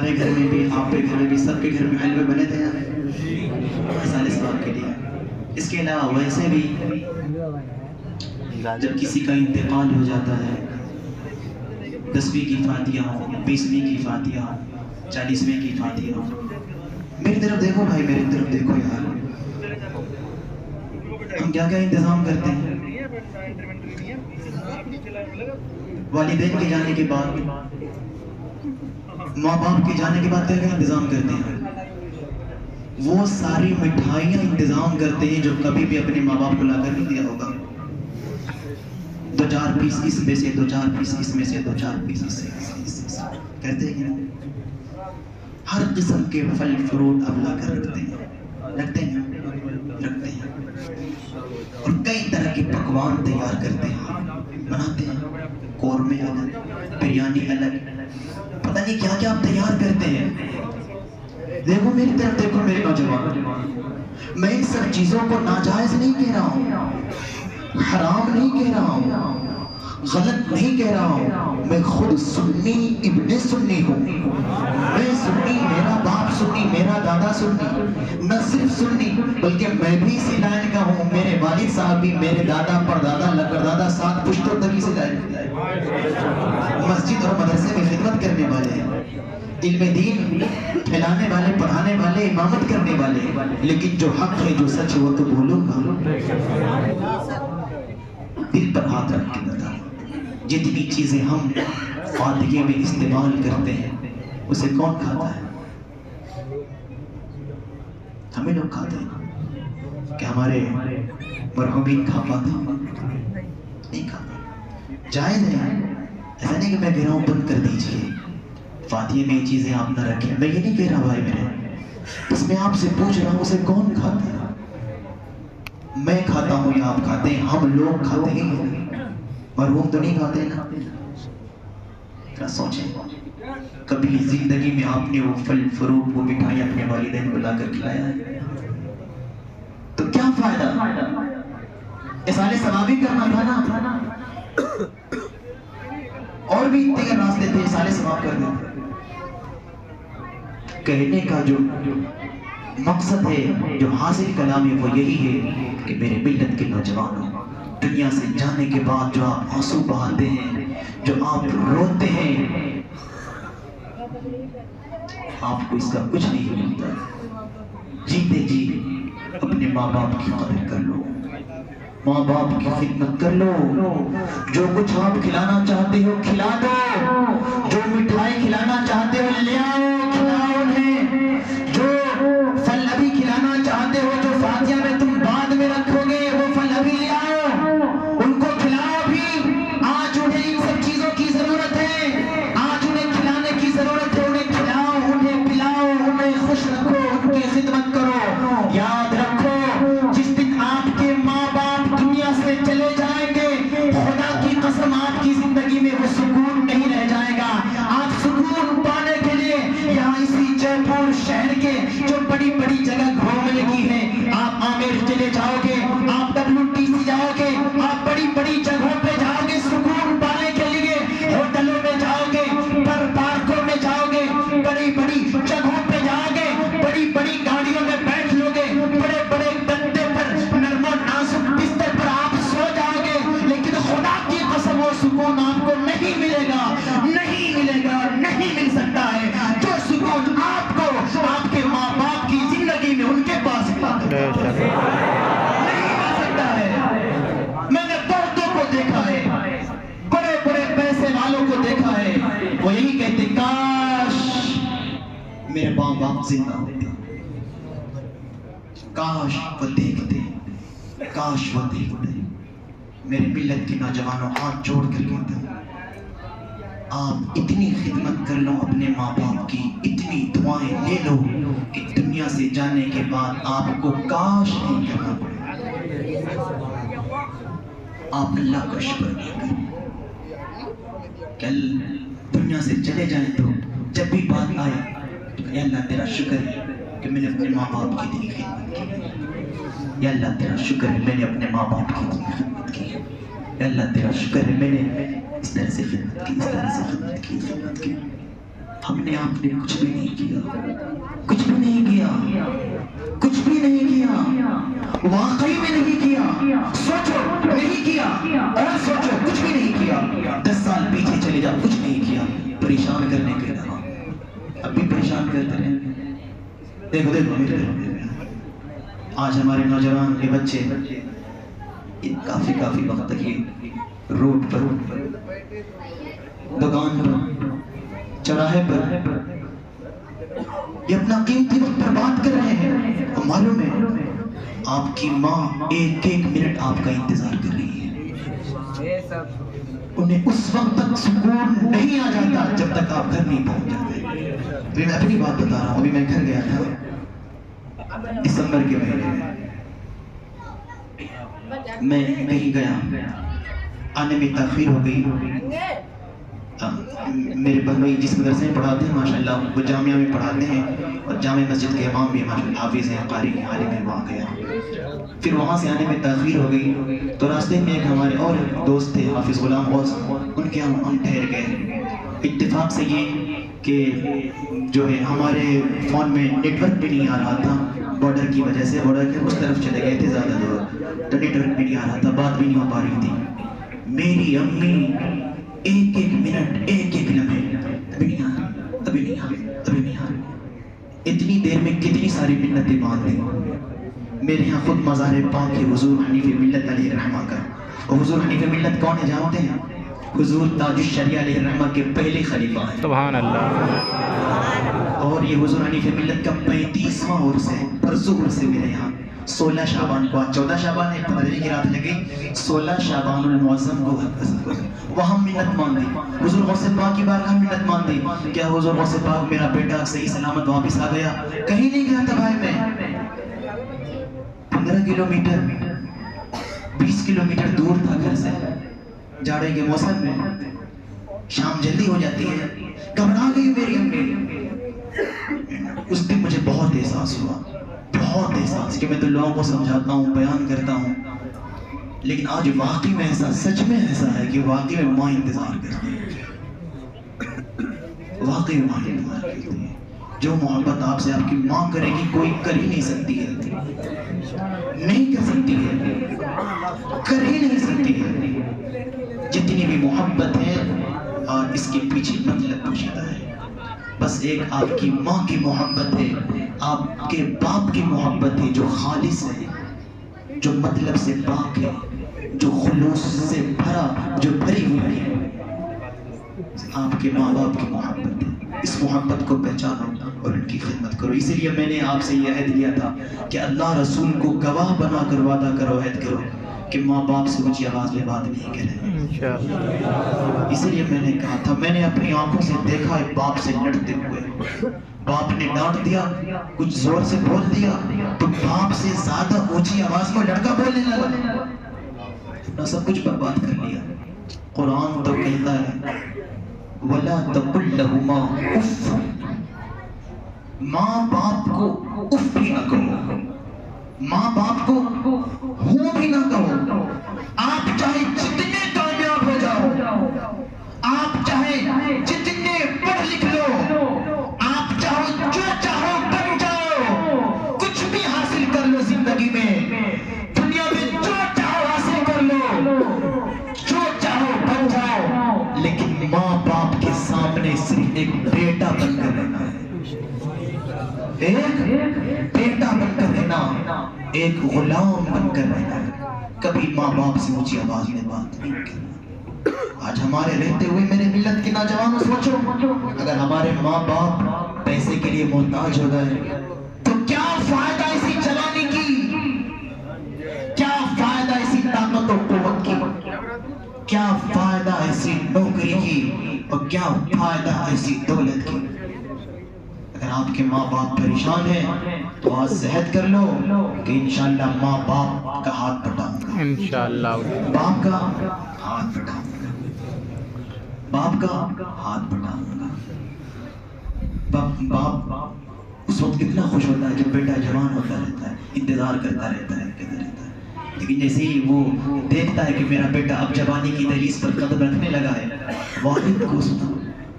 ہمارے گھر میں بھی، آپ کے گھر میں بھی، سب کے گھر میں حلوے بنے تھے اصال ثواب کے لیے۔ اس کے علاوہ ویسے بھی جب کسی کا انتقال ہو جاتا ہے، 10ویں کی فاتحہ ہو، 20ویں کی فاتحہ ہو، 40ویں کی فاتحہ ہو، میری طرف دیکھو بھائی، میری طرف دیکھو یار، ہم کیا کیا انتظام کرتے ہیں۔ والدین کے جانے کے بعد، ماں باپ کے جانے کے بعد کیا کیا انتظام کرتے ہیں؟ وہ ساری مٹھائیاں انتظام کرتے ہیں جو کبھی بھی اپنے ماں باپ کو لا کر نہیں دیا ہوگا۔ 2-4 پیس اس میں سے، 2-4 پیس اس میں سے، 2-4 پیس اس سے کرتے ہیں۔ ہر قسم کے پھل فروٹ اب لا کر رکھتے ہیں، رکھتے ہیں۔ اور کئی طرح کے پکوان تیار کرتے ہیں، بناتے ہیں، قورمے الگ، بریانی الگ، پتہ نہیں کیا کیا آپ تیار کرتے ہیں۔ دیکھو میری طرف دیکھو میرے نوجوان، میں ان سب چیزوں کو ناجائز نہیں کہہ رہا ہوں، حرام نہیں کہہ رہا ہوں، غلط نہیں کہہ رہا ہوں، میں خود سنی ابن سنی ہوں، میں سنی، میرا باپ سنی، میرا دادا سنی، نہ صرف سنی بلکہ میں بھی اسی لائن کا ہوں، میرے والد صاحب بھی، میرے دادا پردادا لقردادا 7 پشتوں تک اسی لائن کا ہے، مسجد اور مدرسے میں خدمت کرنے والے ہیں، علم دین پھیلانے والے، پڑھانے والے، امامت کرنے والے، لیکن جو حق ہے، جو سچ ہے وہ تو بولوں گا۔ دل پر ہاتھ رکھ کے بتا، جتنی چیزیں ہم فاتحے میں استعمال کرتے ہیں اسے کون کھاتا ہے؟ ہمیں لوگ کھاتے ہیں کہ ہمارے مرحومین کھا پاتے ہیں؟ نہیں کھاتے۔ جائز ہے، ایسا نہیں کہ میں کہہ رہا ہوں بند کر دیجئے، فاتحے میں یہ چیزیں آپ نہ رکھیں، میں یہ نہیں کہہ رہا بھائی میرے، بس میں آپ سے پوچھ رہا ہوں اسے کون کھاتا ہے؟ میں کھاتا ہوں یا آپ کھاتے ہیں؟ ہم لوگ کھاتے ہیں، مرحوم تو نہیں کھاتے نا۔ ذرا سوچیں، کبھی زندگی میں آپ نے وہ پھل فروٹ، وہ مٹھائی اپنے والدین کو لا کر کھلایا ہے؟ تو کیا فائدہ؟ اصال ثواب ہی کرنا تھا نا، اور بھی اتنے راستے تھے اصال ثواب کرنے۔ کہنے کا جو مقصد ہے، جو حاصل کلام ہے، وہ یہی ہے کہ میرے ملت کے نوجوانوں، دنیا سے جانے کے بعد جو آپ آنسو بہاتے ہیں، جو آپ روتے ہیں، آپ کو اس کا کچھ نہیں ملتا۔ جیتے جی اپنے ماں باپ کی قدر کر لو، ماں باپ کی خدمت کر لو، جو کچھ آپ کھلانا چاہتے ہو کھلا دو، جو مٹھائی کھلانا چاہتے ہو لے آؤ، کھلاؤ انہیں، جو پھل ابھی کھلانا چاہتے ہو، جو فاتحہ میں تم بعد میں رکھو گے، وہ پھل ابھی لے آؤ، ان کو کھلاؤ بھی۔ آج انہیں ان سب چیزوں کی ضرورت ہے، آج انہیں کھلانے کی ضرورت ہے، انہیں کھلاؤ، انہیں پلاؤ، انہیں خوش رکھو، ان کی خدمت کرو۔ یاد رکھو، جس دن آپ کے ماں باپ دنیا سے چلے جائیں گے، خدا کی قسم آپ کی زندگی میں وہ سکون نہیں رہ جائے گا۔ آپ سکون پانے کے لیے یہاں اسی جے پور شہر کے جو بڑی بڑی جگہ گھومنے کی ہے، آپ آمیر چلے جاؤ گے، آپ WTC جاؤ گے، آپ بڑی بڑی جگہوں پہ جاؤ گے سکون پانے کے لیے، ہوٹلوں میں جاؤ گے، پارکوں میں جاؤ گے، بڑی بڑی جگہوں پہ جاؤ گے، بڑی بڑی گاڑیوں میں بیٹھ لو گے، بڑے بڑے گدے پر، نرم و نازک بستر پر آپ سو جاؤ گے، لیکن خدا کی قسم وہ سکون آپ کو نہیں ملے گا، نہیں ملے گا، نہیں مل سکتا ہے جو سکون آپ کو آپ کے ماں باپ کی زندگی میں ان کے پاس نہیں مل سکتا ہے۔ میں نے بہتوں کو دیکھا ہے، بڑے بڑے پیسے والوں کو دیکھا ہے، وہ یہی کہتے کاش میرے ماں باپ زندہ ہوتے، کاش وہ دیکھتے، کاش وہ دیکھتے۔ میرے ملت کے نوجوانوں، ہاتھ جوڑ کر کہتا ہوں، آپ اتنی خدمت کر لو اپنے ماں باپ کی، اتنی دعائیں لے لو کہ دنیا سے جانے کے بعد آپ کو کاش نہیں کرنا پڑے، آپ اللہ کا شکر نہیں کریں۔ کل دنیا سے چلے جائیں تو جب بھی بات آئے تو اے اللہ تیرا شکر ہے کہ میں نے اپنے ماں باپ کی اتنی خدمت کی، یا اللہ تیرا شکر ہے میں نے اپنے ماں باپ کی اتنی خدمت کی، یا اللہ تیرا شکر ہے میں نے اس طرح سے خدمت کی، اس طرح سے خدمت کی۔ ہم نے آپ نے کچھ بھی نہیں کیا، کچھ بھی نہیں کیا، کچھ بھی نہیں کیا، واقعی میں نہیں کیا، سوچو نہیں کیا، اور سوچو کچھ بھی نہیں کیا، 10 سال پیچھے چلے جاؤ کچھ نہیں کیا، پریشان کرنے کے علاوہ اب بھی پریشان کرتے رہے۔ دیکھو دیکھو میرے آج ہمارے نوجوان کے بچے کافی وقت تک یہ روڈ پر، دکان پر، چوراہے پر یہ اپنا قیمتی وقت برباد کر رہے ہیں، اور معلوم ہے آپ کی ماں ایک ایک منٹ آپ کا انتظار کر رہی ہے، انہیں اس وقت تک سکون نہیں آ جاتا جب تک آپ گھر نہیں پہنچ جاتے۔ میں اپنی بات بتا رہا ہوں، ابھی میں گھر گیا تھا دسمبر کے مہینے میں کہیں گیا، آنے میں تاخیر ہو گئی۔ میرے بھائی جس مدرسے میں پڑھاتے ہیں ماشاءاللہ وہ جامعہ میں پڑھاتے ہیں، اور جامع مسجد کے امام بھی ماشاءاللہ حافظ ہیں، قاری ہیں، عالم ہیں، وہاں گیا۔ پھر وہاں سے آنے میں تاخیر ہو گئی تو راستے میں ایک ہمارے اور دوست تھے حافظ غلام غوث، ان کے ہم ٹھہر گئے۔ اتفاق سے یہ کہ جو ہے ہمارے فون میں نیٹ ورک بھی نہیں آ رہا تھا بارڈر کی وجہ سے، بارڈر کے اس طرف چلے گئے تھے زیادہ دور، تو نیٹ ورک بھی نہیں آ رہا تھا، بات بھی نہیں ہو پا رہی تھی۔ میری امی ایک ایک منٹ، ایک ایک لمحے ابھی نہیں آ رہی، ابھی نہیں آ رہی، ابھی نہیں آ رہی، اتنی دیر میں کتنی ساری منتیں باندھ دی۔ میرے یہاں خود مزار پاک کے حضور حنیف ملت علیہ الرحمہ کا، اور حضور حنیف ملت کون ہے جانتے ہیں؟ حضور تاج الشریعہ علیہ الرحمہ کے پہلے خلیفہ ہیں، سبحان اللہ۔ اور یہ حضور حنیف ملت کا 35واں عرس ہے، پرسوں عرس ہے میرے یہاں 16 شعبان کو، 14 شعبان ہے 15 کی رات لگی، 16 شعبان المعظم کو وہاں منت ماندی، حضور غوث پاک کی بارگاہ منت ماندی، کیا حضور غوث پاک میرا بیٹا صحیح سلامت واپس آ گیا؟ کہیں نہیں گیا تھا بھائی، میں 15 کلومیٹر 20 کلومیٹر دور تھا گھر سے، جاڑے کے موسم میں شام جلدی ہو جاتی ہے، گھبرا گئی میری امی۔ اس دن مجھے بہت احساس ہوا، بہت احساس، کہ میں تو لوگوں کو سمجھاتا ہوں، بیان کرتا ہوں، لیکن آج واقعی میں ایسا، سچ میں ایسا ہے کہ واقعی میں ماں انتظار کرتی ہے، واقعی ماں انتظار کرتی ہے۔ جو محبت آپ سے آپ کی ماں کرے گی کوئی کر ہی نہیں سکتی ہے، نہیں کر سکتی ہے، کر ہی نہیں سکتی ہے۔ جتنی بھی محبت ہے اور اس کے پیچھے مطلب پوشیدہ ہے، بس ایک آپ کی ماں کی محبت ہے، آپ کے باپ کی محبت ہے جو خالص ہے، جو مطلب سے پاک ہے، جو خلوص سے بھرا، جو بھری ہوئی ہے۔ آپ کے ماں باپ کی محبت ہے، اس محبت کو پہچانو اور ان کی خدمت کرو۔ اسی لیے میں نے آپ سے یہ عہد لیا تھا کہ اللہ رسول کو گواہ بنا کر وعدہ کرو، عہد کرو کہ ماں باپ سے اونچی آواز میں بات نہیں کریں۔ انشاءاللہ۔ اسی لیے میں نے کہا تھا، میں نے اپنی آنکھوں سے دیکھا ہے باپ سے لڑتے ہوئے، باپ نے ڈانٹ دیا، کچھ زور سے بول دیا تو باپ سے زیادہ اونچی آواز میں لڑکا بولنے لگا، اپنا سب کچھ برباد کر لیا۔ قرآن تو کہتا ہے وَلَا تَقُلْ لَهُمَا اُفٍّ، ماں باپ کو اف بھی نہ کہو، ماں باپ کو ہوں بھی نہ کہو۔ آپ چاہے جتنے کامیاب ہو جاؤ، آپ چاہے جتنے پڑھ لکھ لو، آپ چاہو جو چاہو بن جاؤ، کچھ بھی حاصل کر لو زندگی میں، دنیا میں جو چاہو حاصل کر لو، جو چاہو بن جاؤ، لیکن ماں باپ کے سامنے صرف ایک بیٹا بن کر رہنا ہے، ایک بیٹا بن کر رہنا، ایک غلام بن کر رہنا، کبھی ماں باپ سے اونچی آواز میں بات نہیں کرنا۔ آج ہمارے رہتے ہوئے میرے ملت کے نوجوانوں سوچو، اگر ہمارے ماں باپ پیسے کے لیے محتاج ہو گئے تو کیا فائدہ اسی جوانی کی، کیا فائدہ اسی طاقت و قوت کی، کیا فائدہ ایسی نوکری کی، اور کیا فائدہ ایسی دولت کی؟ اگر آپ کے ماں باپ پریشان ہیں تو آج عہد کر لو کہ انشاءاللہ ماں باپ کا ہاتھ بٹاؤں گا، انشاءاللہ۔ باپ کا ہاتھ بٹاؤں گا، باپ کا ہاتھ بٹاؤں گا۔ باپ اس وقت اتنا خوش ہوتا ہے جب بیٹا جوان ہوتا رہتا ہے، انتظار کرتا رہتا ہے، کہتا رہتا ہے، لیکن جیسے ہی وہ دیکھتا ہے کہ میرا بیٹا اب جوانی کی دہلیز پر قدم رکھنے لگا ہے، والد کو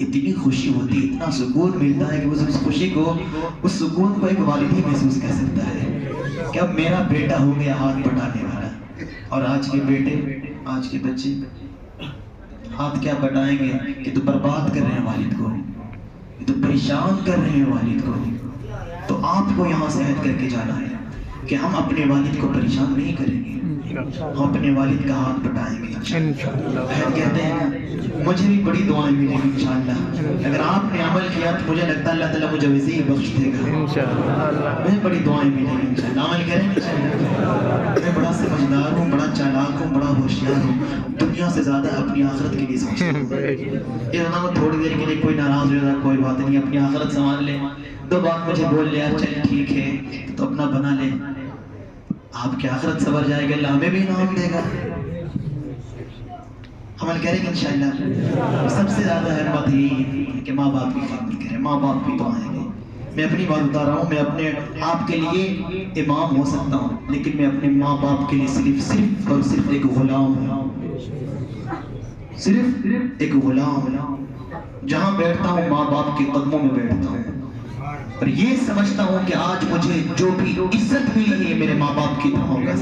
اتنی خوشی ہوتی ہے، اتنا سکون ملتا ہے کہ اس خوشی کو، اس سکون کو ایک والد ہی محسوس کر سکتا ہے کہ اب میرا بیٹا ہو گیا ہاتھ بٹانے والا۔ اور آج کے بیٹے، آج کے بچے ہاتھ کیا بٹائیں گے کہ تو برباد کر رہے ہیں والد کو، یہ تو پریشان کر رہے ہیں والد کو۔ تو آپ کو یہاں سے عہد کر کے جانا ہے کہ ہم اپنے والد کو پریشان نہیں کریں گے، ہم اپنے والد کا ہاتھ بٹائیں گے انشاءاللہ۔ عہد کہتے ہیں مجھے بھی بڑی دعائیں ملیں گی انشاءاللہ، اگر آپ نے عمل کیا تو مجھے لگتا ہے اللہ تعالیٰ مجھے ویسے ہی بخش دے گا، مجھے بڑی دعائیں ملیں گی انشاءاللہ۔ عمل کریں انشاءاللہ۔ میں بڑا سمجھدار ہوں، بڑا چالاک ہوں، بڑا ہوشیار ہوں، دنیا سے زیادہ اپنی آخرت کے لیے سوچتا ہوں۔ یہ ہونا تھوڑی دیر کے لیے کوئی ناراض ہو جاتا، کوئی بات نہیں، اپنی آخرت سنبھال لے، دو بات مجھے بول لے یار چل ٹھیک ہے تو اپنا بنا لے، آپ کی آخرت سنور جائے گا، اللہ ہمیں بھی انعام دے گا۔ عمل کریں گے انشاءاللہ۔ سب سے زیادہ اہمیت یہی ہے کہ ماں باپ کی خدمت کریں، ماں باپ کی دعائیں لیں۔ میں اپنی بات بتا رہا ہوں، میں اپنے آپ کے لیے امام ہو سکتا ہوں، لیکن میں اپنے ماں باپ کے لیے صرف اور صرف ایک غلام ہوں، صرف ایک غلام ہوں۔ جہاں بیٹھتا ہوں ماں باپ کے قدموں میں بیٹھتا ہوں، اور یہ سمجھتا ہوں کہ آج مجھے جو بھی عزت ملی ہے میرے ماں باپ کی دعاؤں کا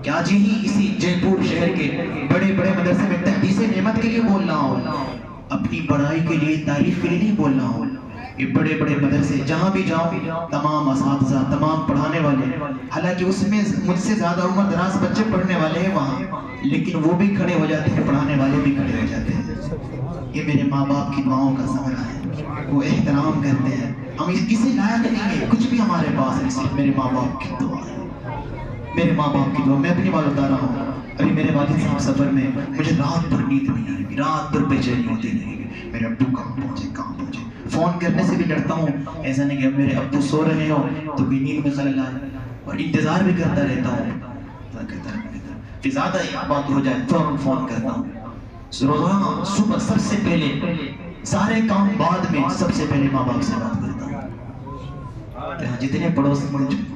کہ آج یہی اسی جے پور شہر کے بڑے بڑے مدرسے میں تحدیث نعمت کے لیے بول رہا ہوں، اپنی بڑائی کے لیے، تعریف کے لیے نہیں بول رہا ہوں۔ یہ بڑے بڑے مدرسے جہاں بھی جاؤں، تمام اساتذہ، تمام پڑھانے والے، حالانکہ اس میں مجھ سے زیادہ عمر دراز بچے پڑھنے والے ہیں وہاں، لیکن وہ بھی کھڑے ہو جاتے ہیں، پڑھانے والے بھی کھڑے ہو جاتے ہیں۔ یہ میرے ماں باپ کی دعاؤں کا ثمرہ ہے، وہ احترام کرتے ہیں۔ ہم کسی لائق نہیں ہیں، کچھ بھی ہمارے پاس نہیں، صرف میرے ماں باپ کی دعا ہے، میرے ماں باپ کی دعا۔ میں اپنی بات بتا رہا ہوں، ابھی میرے والد صاحب سفر میں، مجھے رات بھر نیند نہیں آئی، رات بھر بے چینی ہوتی نہیں، میرے ابو کہاں پہنچے کہاں پہنچے، فون کرنے سے بھی ڈرتا ہوں، ایسا نہیں کہ میرے ابو سو رہے ہوں تو بھی نیند میں خلل آئے، اور انتظار بھی کرتا رہتا ہوں، پھر زیادہ بات ہو جائے فوراً فون کرتا ہوں۔ روزانہ صبح سب سے پہلے، سارے کام بعد میں، سب سے پہلے ماں باپ سے بات کرتا ہوں۔ جتنے پڑوس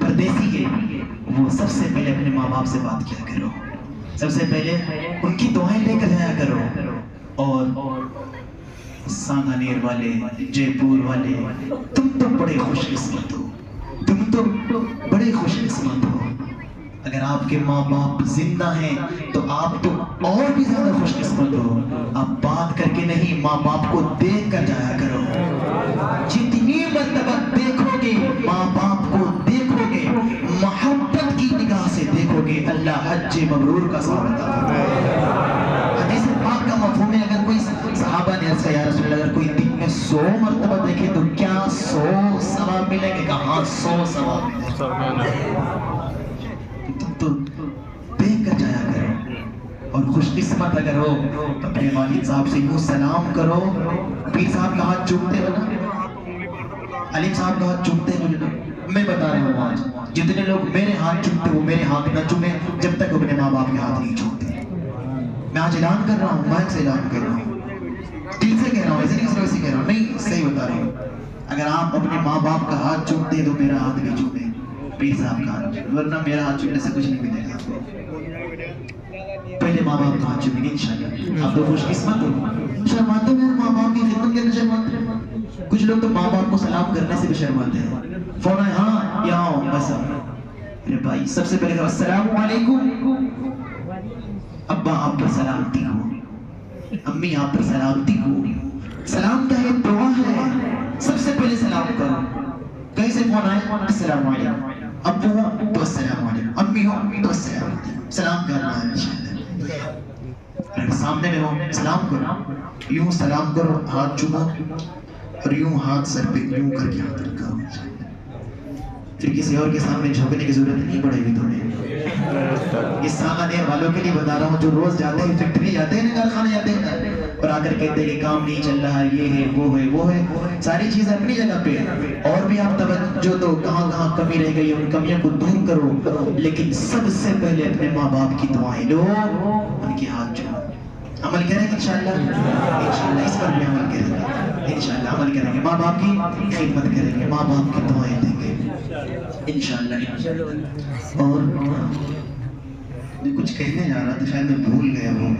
پردیسی ہیں وہ سب سے پہلے اپنے ماں باپ سے بات کیا کرو، سب سے پہلے ان کی دعائیں لے کر جایا کرو۔ اور سانگانیر والے، جے پور والے، تم تو بڑے خوش قسمت ہو، تم تو بڑے خوش قسمت ہو۔ اگر آپ کے ماں باپ زندہ ہیں تو آپ تو اور بھی زیادہ خوش قسمت ہو۔ آپ بات کر کے نہیں، ماں باپ کو دیکھ کر جایا کرو۔ جتنی مرتبہ دیکھو گے ماں باپ کو، دیکھو گے محبت کی نگاہ سے دیکھو گے، اللہ حج مبرور کا ثواب عطا فرمائے۔ حدیث پاک کا مفہوم ہے، اگر کوئی صحابہ نے عرض کیا یا رسول اللہ، اگر کوئی دن میں 100 مرتبہ دیکھے تو کیا 100 ثواب ملے گا؟ کہا ہاں 100 ثواب ملے گا۔ تو دیکھ کر جایا کرو، اور خوش قسمت اگر ہو تو اپنے والد صاحب سے یوں سلام کرو۔ پیر صاحب کا ہاتھ چومتے ہو نا، علیم صاحب کا ہاتھ چومتے ہیں، میں بتا رہا ہوں آج جتنے لوگ میرے ہاتھ چومتے وہ میرے ہاتھ نہ چومیں جب تک اپنے ماں باپ کے ہاتھ نہیں چومتے۔ میں آج اعلان کر رہا ہوں، مائک سے اعلان کر رہا ہوں، دل سے کہہ رہا ہوں، ایسے نہیں ویسے کہہ رہا ہوں، نہیں صحیح بتا رہا ہوں۔ اگر آپ اپنے ماں باپ کا ہاتھ چومتے ہیں تو میرا ہاتھ بھی چومیں، پیر صاحب کا ہاتھ، ورنہ میرا ہاتھ چومنے سے کچھ نہیں ملے گا۔ پہلے ماں باپ کا ہاتھ چومیں گے انشاءاللہ، آپ تو خوش قسمت ہو۔ شرماتے ہیں ماں باپ کی خدمت کرنے شرماتے ہیں، کچھ لوگ تو ماں باپ کو سلام کرنے سے بھی شرماتے ہیں۔ فون آئے، ہاں یہاں ہوں بس، میرے بھائی سب سے پہلے السلام علیکم، ابا آپ پر سلامتی ہو، امی آپ پر سلامتی ہو۔ سلام کا یہ دعا ہے، سب سے پہلے سلام کرو۔ کہیں سے فون آئے، السلام علیکم، ابو ہو تو السلام علیکم، امی ہو تو السلام علیکم، سلام کرنا ہے انشاءاللہ۔ اگر سامنے میں ہو سلام کرو، یوں سلام کرو، ہاتھ چومو، اور یوں ہاتھ سر پہ یوں کر کے ہاتھ رکھا ہو، پھر کسی اور کے سامنے جھکنے کی ضرورت نہیں پڑے گی تمہیں۔ یہ سانگانیر والوں کے لیے بتا رہا ہوں جو روز جاتے ہیں، فیکٹری جاتے ہیں، کارخانے جاتے ہیں، اور آ کر کہتے ہیں کہ کام نہیں چل رہا ہے، یہ ہے وہ ہے وہ ہے، ساری چیزیں اپنی جگہ پہ ہیں، اور بھی آپ توجہ دو کہاں کہاں کمی رہ گئی ہے، ان کمیوں کو دور کرو، لیکن سب سے پہلے اپنے ماں باپ کی دعائیں لو، ان کے ہاتھ جو عمل کریں گے انشاءاللہ، انشاءاللہ اس پر بھی عمل کریں گے، انشاءاللہ عمل کریں گے، ماں باپ کی خدمت کریں گے، ماں باپ کی دعائیں دیں گے انشاءاللہ۔ اور میں کچھ کہنے جا رہا تھا، شاید میں بھول گیا ہوں۔